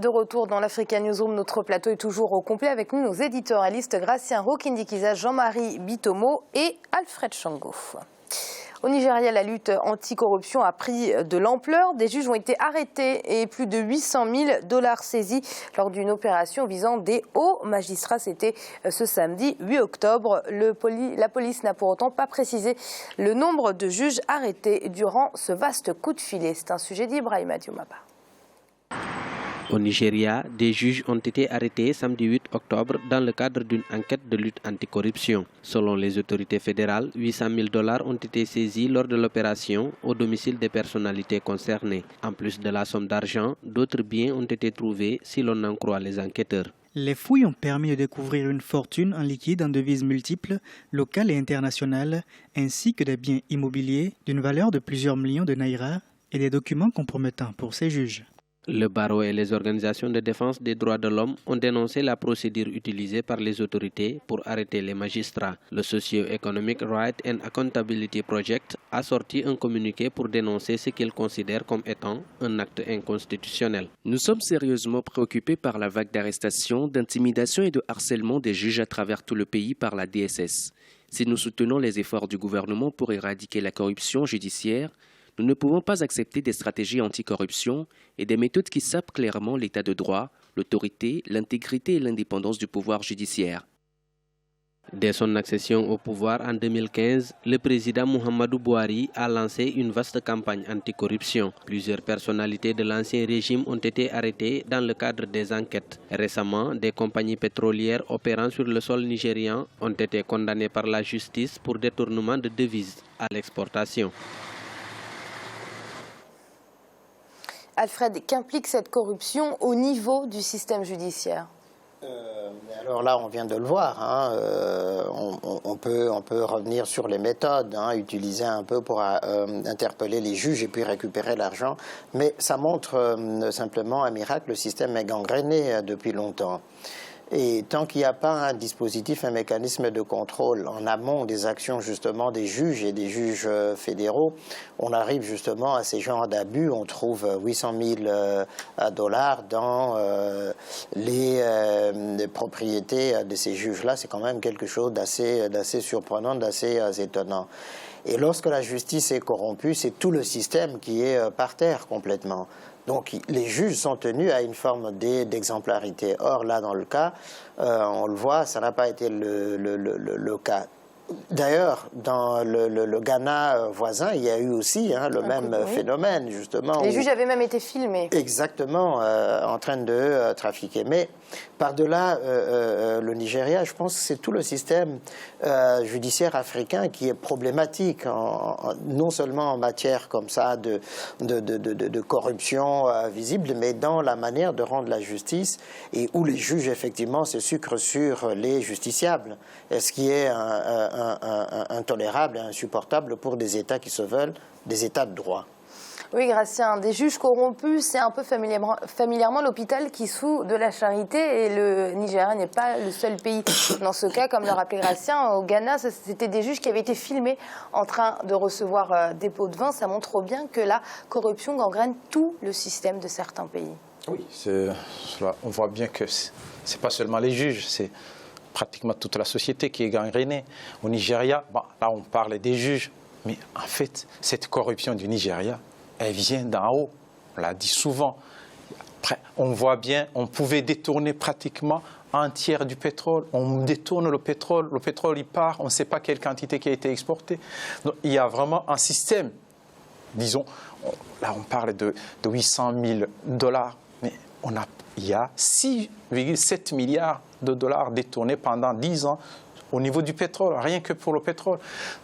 de retour dans l'Africa Newsroom. Notre plateau est toujours au complet avec nous, nos éditorialistes Gracien Rokindikiza, Jean-Marie Bitomo et Alfred Chango. Au Nigeria, la lutte anticorruption a pris de l'ampleur. Des juges ont été arrêtés et plus de 800 000 $ saisis lors d'une opération visant des hauts magistrats. C'était ce samedi 8 octobre. La police n'a pour autant pas précisé le nombre de juges arrêtés durant ce vaste coup de filet. C'est un sujet d'Ibrahima Diomaba. Au Nigeria, des juges ont été arrêtés samedi 8 octobre dans le cadre d'une enquête de lutte anticorruption. Selon les autorités fédérales, 800 000 $ ont été saisis lors de l'opération au domicile des personnalités concernées. En plus de la somme d'argent, d'autres biens ont été trouvés si l'on en croit les enquêteurs. Les fouilles ont permis de découvrir une fortune en liquide en devises multiples, locales et internationales, ainsi que des biens immobiliers d'une valeur de plusieurs millions de naira et des documents compromettants pour ces juges. Le barreau et les organisations de défense des droits de l'homme ont dénoncé la procédure utilisée par les autorités pour arrêter les magistrats. Le Socio-Economic Right and Accountability Project a sorti un communiqué pour dénoncer ce qu'il considère comme étant un acte inconstitutionnel. Nous sommes sérieusement préoccupés par la vague d'arrestations, d'intimidation et de harcèlement des juges à travers tout le pays par la DSS. Si nous soutenons les efforts du gouvernement pour éradiquer la corruption judiciaire, nous ne pouvons pas accepter des stratégies anticorruption et des méthodes qui sapent clairement l'état de droit, l'autorité, l'intégrité et l'indépendance du pouvoir judiciaire. Dès son accession au pouvoir en 2015, le président Muhammadu Buhari a lancé une vaste campagne anticorruption. Plusieurs personnalités de l'ancien régime ont été arrêtées dans le cadre des enquêtes. Récemment, des compagnies pétrolières opérant sur le sol nigérian ont été condamnées par la justice pour détournement de devises à l'exportation. Alfred, qu'implique cette corruption au niveau du système judiciaire ? Alors là, on vient de le voir. On peut revenir sur les méthodes, utiliser un peu pour interpeller les juges et puis récupérer l'argent. Mais ça montre simplement un miracle. Le système est gangréné depuis longtemps. Et tant qu'il n'y a pas un dispositif, un mécanisme de contrôle en amont des actions justement des juges et des juges fédéraux, on arrive justement à ces genres d'abus. On trouve 800 000 $ dans les propriétés de ces juges-là. C'est quand même quelque chose d'assez surprenant, d'assez étonnant. Et lorsque la justice est corrompue, c'est tout le système qui est par terre complètement. Donc les juges sont tenus à une forme d'exemplarité. Or là, dans le cas, on le voit, ça n'a pas été le cas. D'ailleurs, dans le Ghana voisin, il y a eu aussi le même phénomène, justement. Les juges avaient même été filmés. Exactement, en train de trafiquer. Mais par-delà le Nigeria, je pense que c'est tout le système judiciaire africain qui est problématique, non seulement en matière comme ça de corruption visible, mais dans la manière de rendre la justice et où les juges, effectivement, se sucrent sur les justiciables. Ce qui est intolérable et insupportable pour des États qui se veulent des États de droit. Oui, Gracien, des juges corrompus, c'est un peu familièrement l'hôpital qui souffre de la charité et le Nigeria n'est pas le seul pays dans ce cas. Comme le rappelait Gracien, au Ghana, c'était des juges qui avaient été filmés en train de recevoir des pots de vin. Ça montre bien que la corruption gangrène tout le système de certains pays. Oui, on voit bien que ce n'est pas seulement les juges, c'est pratiquement toute la société qui est gangrénée. Au Nigeria, là on parle des juges, mais en fait, cette corruption du Nigeria, elle vient d'en haut, on l'a dit souvent. Après, on voit bien, on pouvait détourner pratiquement un tiers du pétrole. On détourne le pétrole il part, on ne sait pas quelle quantité qui a été exportée. Donc, il y a vraiment un système, disons, là on parle de 800 000 $, mais il y a 6,7 milliards de dollars détournés pendant 10 ans au niveau du pétrole, rien que pour le pétrole.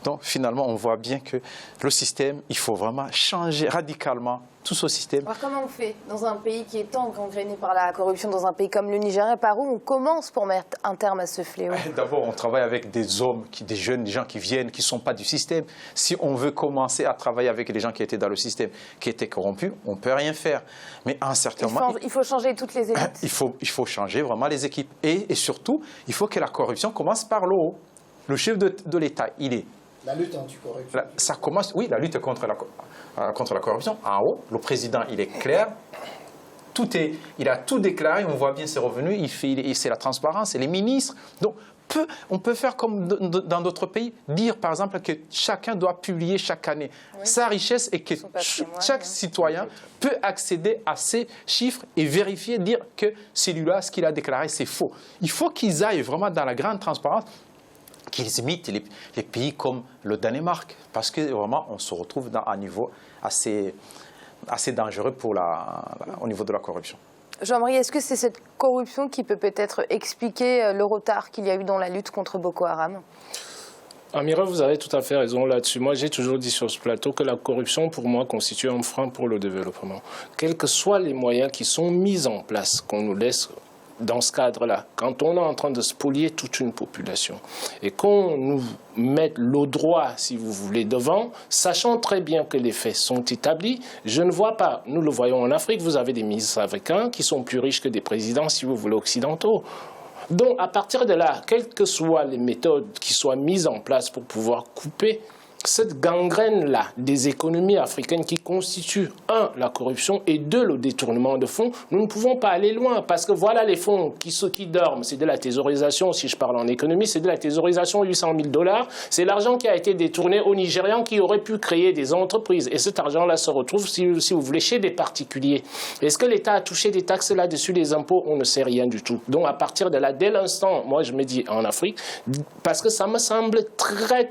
Donc finalement, on voit bien que le système, il faut vraiment changer radicalement tout ce système. Alors comment on fait dans un pays qui est tant gangréné par la corruption, dans un pays comme le Nigeria? Par où on commence pour mettre un terme à ce fléau? D'abord, on travaille avec des hommes, des jeunes, des gens qui viennent, qui ne sont pas du système. Si on veut commencer à travailler avec les gens qui étaient dans le système, qui étaient corrompus, on ne peut rien faire. Mais à un certain moment... Il faut changer toutes les élites. Il faut changer vraiment les équipes. Et surtout, il faut que la corruption commence par le haut. Le chef de l'État, il est... La lutte anticorruption. Ça commence, oui, la lutte contre la corruption en haut. Le président, il est clair. il a tout déclaré, on voit bien ses revenus, c'est la transparence, c'est les ministres. Donc, on peut faire comme dans d'autres pays, dire par exemple que chacun doit publier chaque année sa richesse et que chaque citoyen peut accéder à ces chiffres et vérifier, dire que celui-là, ce qu'il a déclaré, c'est faux. Il faut qu'ils aillent vraiment dans la grande transparence, qu'ils imitent les pays comme le Danemark, parce que vraiment on se retrouve à un niveau assez dangereux au niveau de la corruption. Jean-Marie, est-ce que c'est cette corruption qui peut peut-être expliquer le retard qu'il y a eu dans la lutte contre Boko Haram ? Amira, vous avez tout à fait raison là-dessus. Moi, j'ai toujours dit sur ce plateau que la corruption, pour moi, constitue un frein pour le développement. Quels que soient les moyens qui sont mis en place, qu'on nous laisse dans ce cadre-là, quand on est en train de spolier toute une population et qu'on nous mette le droit, si vous voulez, devant, sachant très bien que les faits sont établis, je ne vois pas, nous le voyons en Afrique, vous avez des ministres africains qui sont plus riches que des présidents, si vous voulez, occidentaux. Donc, à partir de là, quelles que soient les méthodes qui soient mises en place pour pouvoir couper cette gangrène-là des économies africaines qui constituent, 1, la corruption et 2, le détournement de fonds, nous ne pouvons pas aller loin parce que voilà les fonds qui dorment, c'est de la thésaurisation, si je parle en économie, c'est de la thésaurisation, 800 000 $, c'est l'argent qui a été détourné aux Nigérians qui auraient pu créer des entreprises et cet argent-là se retrouve, si vous voulez, chez des particuliers. Est-ce que l'État a touché des taxes là-dessus, des impôts? On ne sait rien du tout. Donc à partir de là, dès l'instant, moi je me dis en Afrique, parce que ça me semble très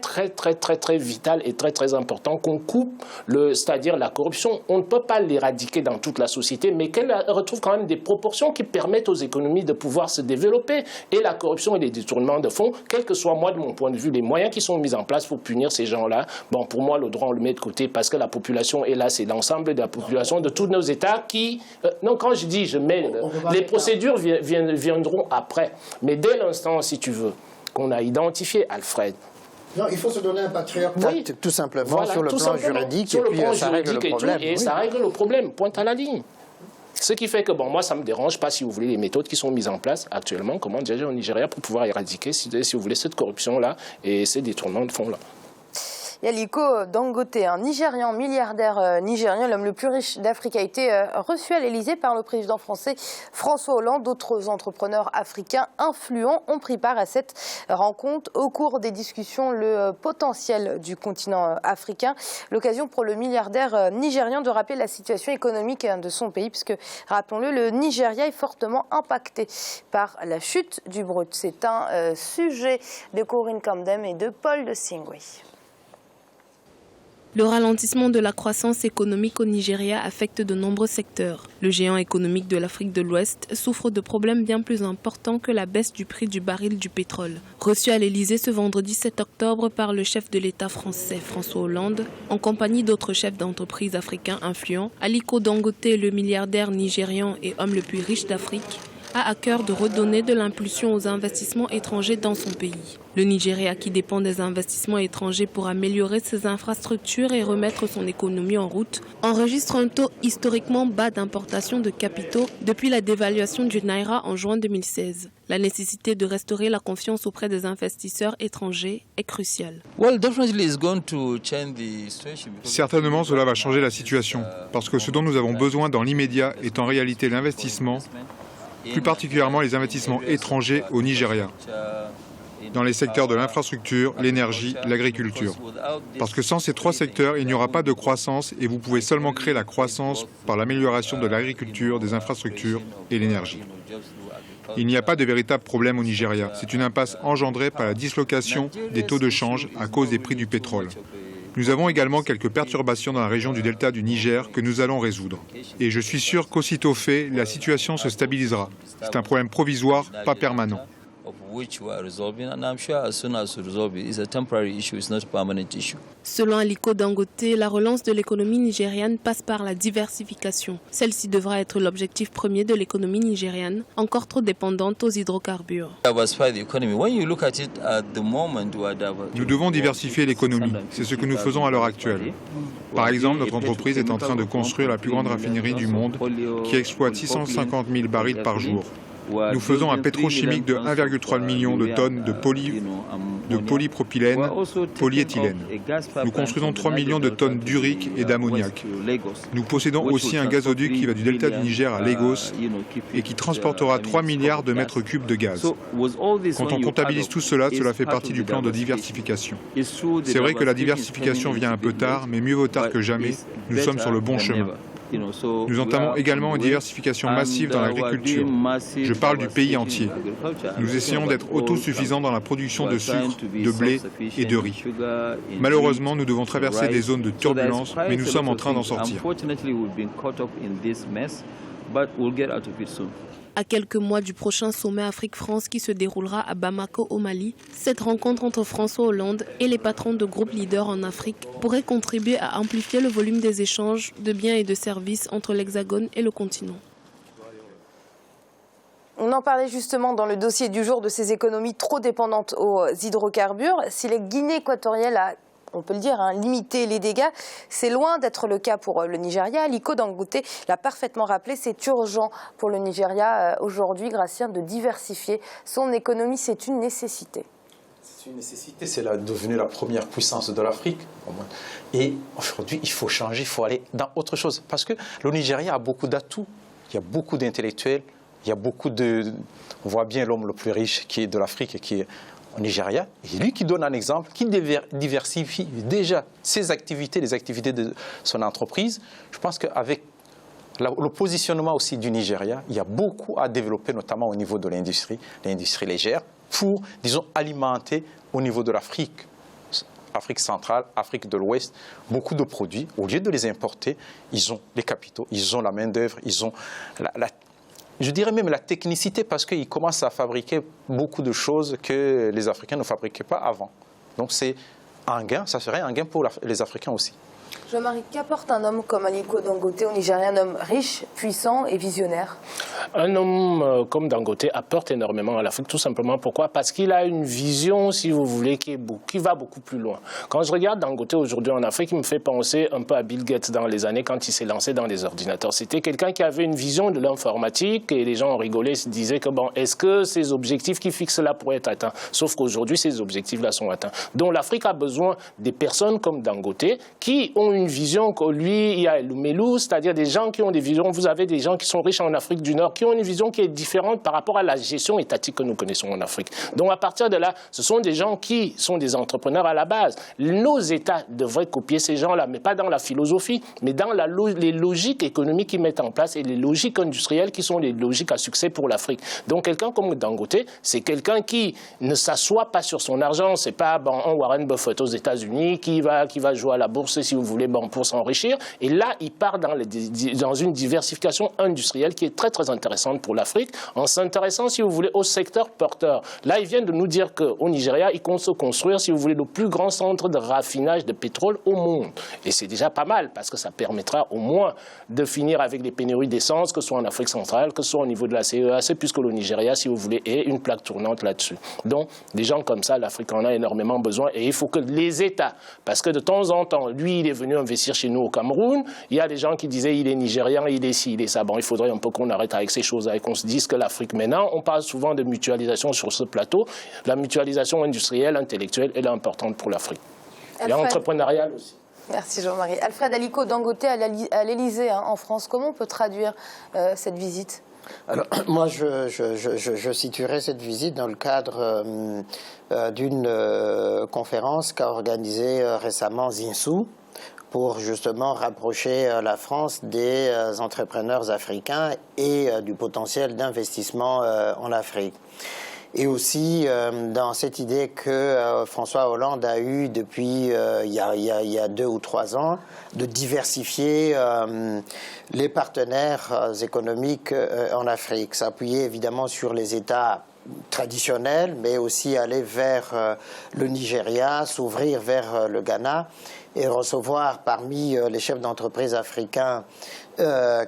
vital et très important qu'on coupe, c'est-à-dire la corruption. On ne peut pas l'éradiquer dans toute la société, mais qu'elle retrouve quand même des proportions qui permettent aux économies de pouvoir se développer. Et la corruption et les détournements de fonds, quel que soit, moi, de mon point de vue, les moyens qui sont mis en place pour punir ces gens-là, bon, pour moi, le droit, on le met de côté parce que la population est là, c'est l'ensemble de la population de tous nos États qui... non, quand je dis, je mets... les procédures viendront après. Mais dès l'instant, si tu veux, qu'on a identifié Alfred... Non, il faut se donner un patriot tout simplement, voilà, sur le plan juridique, sur et puis ça règle le problème. Et ça règle le problème, pointe à la ligne. Ce qui fait que, bon, moi, ça ne me dérange pas, si vous voulez, les méthodes qui sont mises en place actuellement, comment dire, au Nigeria, pour pouvoir éradiquer, si vous voulez, cette corruption-là et ces détournements de fonds-là. Il y a Aliko Dangote, un Nigérian, milliardaire nigérien, l'homme le plus riche d'Afrique, a été reçu à l'Elysée par le président français François Hollande. D'autres entrepreneurs africains influents ont pris part à cette rencontre. Au cours des discussions, le potentiel du continent africain, l'occasion pour le milliardaire nigérian de rappeler la situation économique de son pays, puisque, rappelons-le, le Nigeria est fortement impacté par la chute du brut. C'est un sujet de Corinne Camdem et de Paul de Singwe. Le ralentissement de la croissance économique au Nigeria affecte de nombreux secteurs. Le géant économique de l'Afrique de l'Ouest souffre de problèmes bien plus importants que la baisse du prix du baril du pétrole. Reçu à l'Elysée ce vendredi 7 octobre par le chef de l'État français François Hollande, en compagnie d'autres chefs d'entreprise africains influents, Aliko Dangote, le milliardaire nigérian et homme le plus riche d'Afrique, a à cœur de redonner de l'impulsion aux investissements étrangers dans son pays. Le Nigeria, qui dépend des investissements étrangers pour améliorer ses infrastructures et remettre son économie en route, enregistre un taux historiquement bas d'importation de capitaux depuis la dévaluation du Naira en juin 2016. La nécessité de restaurer la confiance auprès des investisseurs étrangers est cruciale. Certainement, cela va changer la situation, parce que ce dont nous avons besoin dans l'immédiat est en réalité l'investissement, plus particulièrement les investissements étrangers au Nigeria, dans les secteurs de l'infrastructure, l'énergie, l'agriculture. Parce que sans ces trois secteurs, il n'y aura pas de croissance et vous pouvez seulement créer la croissance par l'amélioration de l'agriculture, des infrastructures et l'énergie. Il n'y a pas de véritable problème au Nigeria. C'est une impasse engendrée par la dislocation des taux de change à cause des prix du pétrole. Nous avons également quelques perturbations dans la région du delta du Niger que nous allons résoudre. Et je suis sûr qu'aussitôt fait, la situation se stabilisera. C'est un problème provisoire, pas permanent. Selon Aliko Dangote, la relance de l'économie nigériane passe par la diversification. Celle-ci devra être l'objectif premier de l'économie nigériane, encore trop dépendante aux hydrocarbures. Nous devons diversifier l'économie. C'est ce que nous faisons à l'heure actuelle. Par exemple, notre entreprise est en train de construire la plus grande raffinerie du monde qui exploite 650 000 barils par jour. Nous faisons un pétrochimique de 1,3 million de tonnes de de polypropylène, polyéthylène. Nous construisons 3 millions de tonnes d'urique et d'ammoniac. Nous possédons aussi un gazoduc qui va du delta du Niger à Lagos et qui transportera 3 milliards de mètres cubes de gaz. Quand on comptabilise tout cela, cela fait partie du plan de diversification. C'est vrai que la diversification vient un peu tard, mais mieux vaut tard que jamais. Nous sommes sur le bon chemin. Nous entamons également une diversification massive dans l'agriculture. Je parle du pays entier. Nous essayons d'être autosuffisants dans la production de sucre, de blé et de riz. Malheureusement, nous devons traverser des zones de turbulence, mais nous sommes en train d'en sortir. À quelques mois du prochain sommet Afrique-France qui se déroulera à Bamako au Mali, cette rencontre entre François Hollande et les patrons de groupes leaders en Afrique pourrait contribuer à amplifier le volume des échanges de biens et de services entre l'Hexagone et le continent. On en parlait justement dans le dossier du jour de ces économies trop dépendantes aux hydrocarbures. Si la Guinée équatoriale a, on peut le dire, limiter les dégâts, c'est loin d'être le cas pour le Nigeria. Aliko Dangote l'a parfaitement rappelé, c'est urgent pour le Nigeria aujourd'hui, Gratien, de diversifier son économie. C'est une nécessité. C'est une nécessité, c'est devenu la première puissance de l'Afrique. Et aujourd'hui, il faut changer, il faut aller dans autre chose. Parce que le Nigeria a beaucoup d'atouts, il y a beaucoup d'intellectuels, il y a beaucoup de... On voit bien l'homme le plus riche qui est de l'Afrique, qui est au Nigeria, et lui qui donne un exemple, qui diversifie déjà ses activités, les activités de son entreprise. Je pense qu'avec le positionnement aussi du Nigeria, il y a beaucoup à développer, notamment au niveau de l'industrie légère, pour, disons, alimenter au niveau de l'Afrique, Afrique centrale, Afrique de l'Ouest, beaucoup de produits. Au lieu de les importer, ils ont les capitaux, ils ont la main-d'œuvre, ils ont je dirais même la technicité, parce qu'ils commencent à fabriquer beaucoup de choses que les Africains ne fabriquaient pas avant. Donc c'est un gain, ça serait un gain pour les Africains aussi. Jean-Marie, qu'apporte un homme comme Aliko Dangote au Nigeria, un homme riche, puissant et visionnaire? Un homme comme Dangote apporte énormément à l'Afrique, tout simplement. Pourquoi? Parce qu'il a une vision, si vous voulez, qui va beaucoup plus loin. Quand je regarde Dangote aujourd'hui en Afrique, il me fait penser un peu à Bill Gates dans les années quand il s'est lancé dans les ordinateurs. C'était quelqu'un qui avait une vision de l'informatique et les gens ont rigolé, se disaient que bon, est-ce que ces objectifs qu'il fixe là pourraient être atteints? Sauf qu'aujourd'hui, ces objectifs-là sont atteints. Donc l'Afrique a besoin des personnes comme Dangote qui ont une vision que lui, il y a Lumelou, c'est-à-dire des gens qui ont des visions. Vous avez des gens qui sont riches en Afrique du Nord, qui ont une vision qui est différente par rapport à la gestion étatique que nous connaissons en Afrique. Donc à partir de là, ce sont des gens qui sont des entrepreneurs à la base. Nos États devraient copier ces gens-là, mais pas dans la philosophie, mais dans les logiques économiques qu'ils mettent en place et les logiques industrielles qui sont les logiques à succès pour l'Afrique. Donc quelqu'un comme Dangote, c'est quelqu'un qui ne s'assoit pas sur son argent. C'est pas un Warren Buffett aux États-Unis qui va jouer à la bourse, si vous voulez, pour s'enrichir. Et là, il part dans une diversification industrielle qui est très, très intéressante pour l'Afrique, en s'intéressant, si vous voulez, au secteur porteur. Là, ils viennent de nous dire qu'au Nigeria, ils comptent se construire, si vous voulez, le plus grand centre de raffinage de pétrole au monde. Et c'est déjà pas mal, parce que ça permettra au moins de finir avec les pénuries d'essence, que ce soit en Afrique centrale, que ce soit au niveau de la CEAC, puisque le Nigeria, si vous voulez, est une plaque tournante là-dessus. Donc, des gens comme ça, l'Afrique en a énormément besoin. Et il faut que les États, parce que de temps en temps, lui, il est venu investir chez nous au Cameroun, il y a des gens qui disaient il est nigérian, il est ci, il est ça. Bon, il faudrait un peu qu'on arrête avec ces choses-là et qu'on se dise que l'Afrique maintenant, on parle souvent de mutualisation sur ce plateau. La mutualisation industrielle, intellectuelle, elle est importante pour l'Afrique. Et entrepreneuriale aussi. Merci Jean-Marie. Alfred, Aliko Dangote à l'Élysée en France, comment on peut traduire cette visite? Alors, moi, je situerai cette visite dans le cadre d'une conférence qu'a organisée récemment Zinsou, pour justement rapprocher la France des entrepreneurs africains et du potentiel d'investissement en Afrique. Et aussi dans cette idée que François Hollande a eue depuis il y a 2 ou 3 ans, de diversifier les partenaires économiques en Afrique, s'appuyer évidemment sur les États traditionnels, mais aussi aller vers le Nigeria, s'ouvrir vers le Ghana et recevoir parmi les chefs d'entreprise africains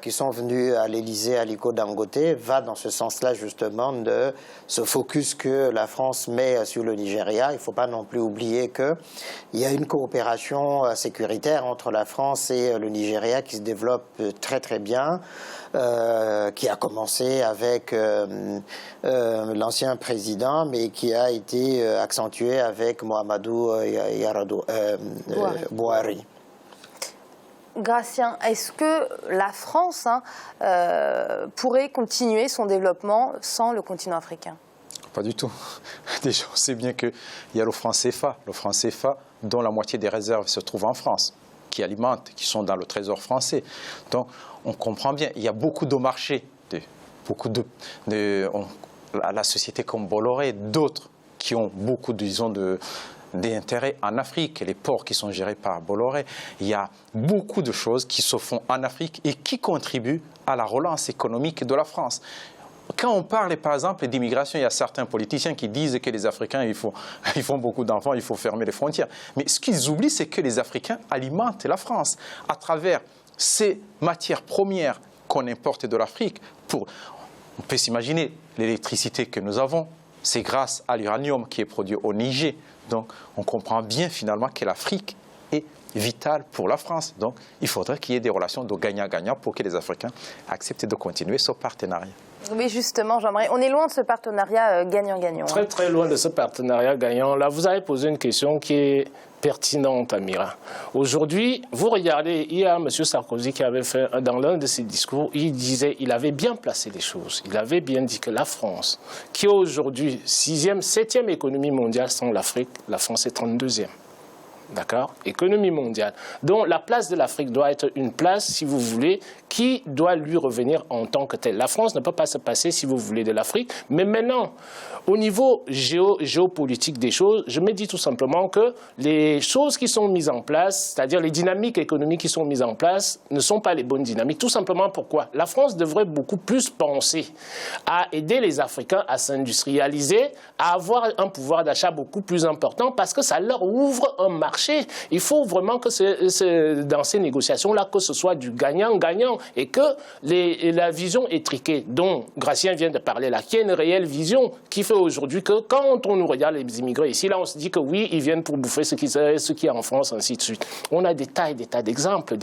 qui sont venus à l'Élysée, Aliko Dangote, va dans ce sens-là justement de ce focus que la France met sur le Nigeria. Il ne faut pas non plus oublier qu'il y a une coopération sécuritaire entre la France et le Nigeria qui se développe très très bien, qui a commencé avec l'ancien président, mais qui a été accentué avec Mohamedou Bouhari. Gratien, est-ce que la France pourrait continuer son développement sans le continent africain? Pas du tout. Déjà, on sait bien qu'il y a le franc CFA. Le franc CFA, dont la moitié des réserves se trouvent en France, qui alimentent, qui sont dans le trésor français. Donc, on comprend bien. Il y a beaucoup de marchés, la société comme Bolloré, d'autres qui ont beaucoup, disons, d'intérêt en Afrique, les ports qui sont gérés par Bolloré. Il y a beaucoup de choses qui se font en Afrique et qui contribuent à la relance économique de la France. Quand on parle, par exemple, d'immigration, il y a certains politiciens qui disent que les Africains, ils font beaucoup d'enfants, il faut fermer les frontières. Mais ce qu'ils oublient, c'est que les Africains alimentent la France à travers ces matières premières qu'on importe de l'Afrique. On peut s'imaginer l'électricité que nous avons, c'est grâce à l'uranium qui est produit au Niger. Donc, on comprend bien finalement que l'Afrique est vitale pour la France. Donc, il faudrait qu'il y ait des relations de gagnant-gagnant pour que les Africains acceptent de continuer ce partenariat. Oui, justement, Jean-Marie, on est loin de ce partenariat gagnant-gagnant. Très, très loin de ce partenariat gagnant. Là, vous avez posé une question qui est pertinente, Amira. Aujourd'hui, vous regardez, il y a M. Sarkozy qui avait fait, dans l'un de ses discours, il avait bien placé les choses. Il avait bien dit que la France, qui est aujourd'hui 6e, 7e économie mondiale sans l'Afrique, la France est 32e. D'accord? Économie mondiale. Donc la place de l'Afrique doit être une place, si vous voulez, qui doit lui revenir en tant que telle. La France ne peut pas se passer, si vous voulez, de l'Afrique. Mais maintenant, au niveau géopolitique des choses, je me dis tout simplement que les choses qui sont mises en place, c'est-à-dire les dynamiques économiques qui sont mises en place, ne sont pas les bonnes dynamiques. Tout simplement pourquoi? La France devrait beaucoup plus penser à aider les Africains à s'industrialiser, à avoir un pouvoir d'achat beaucoup plus important, parce que ça leur ouvre un marché. Il faut vraiment que dans ces négociations-là, que ce soit du gagnant-gagnant et que la vision étriquée dont Gratien vient de parler là, qui est une réelle vision qui fait aujourd'hui que quand on nous regarde les immigrés ici, là on se dit que oui, ils viennent pour bouffer ce qui est en France, ainsi de suite. On a des tas et des tas d'exemples,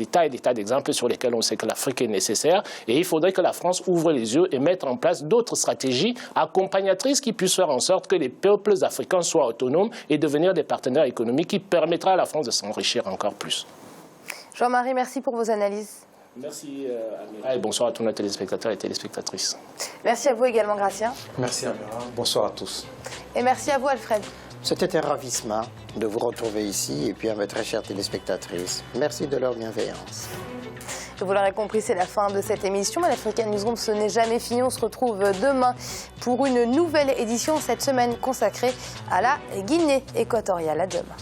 sur lesquels on sait que l'Afrique est nécessaire et il faudrait que la France ouvre les yeux et mette en place d'autres stratégies accompagnatrices qui puissent faire en sorte que les peuples africains soient autonomes et devenir des partenaires économiques qui permettra à la France de s'enrichir encore plus. Jean-Marie, merci pour vos analyses. Merci Amira et bonsoir à tous nos téléspectateurs et téléspectatrices. Merci à vous également, Gratien. Merci Amira, bonsoir à tous. Et merci à vous, Alfred. C'était un ravissement de vous retrouver ici et puis à mes très chères téléspectatrices. Merci de leur bienveillance. Vous l'aurez compris, c'est la fin de cette émission. Mais l'African Newsroom, ce n'est jamais fini. On se retrouve demain pour une nouvelle édition, cette semaine consacrée à la Guinée équatoriale. À demain.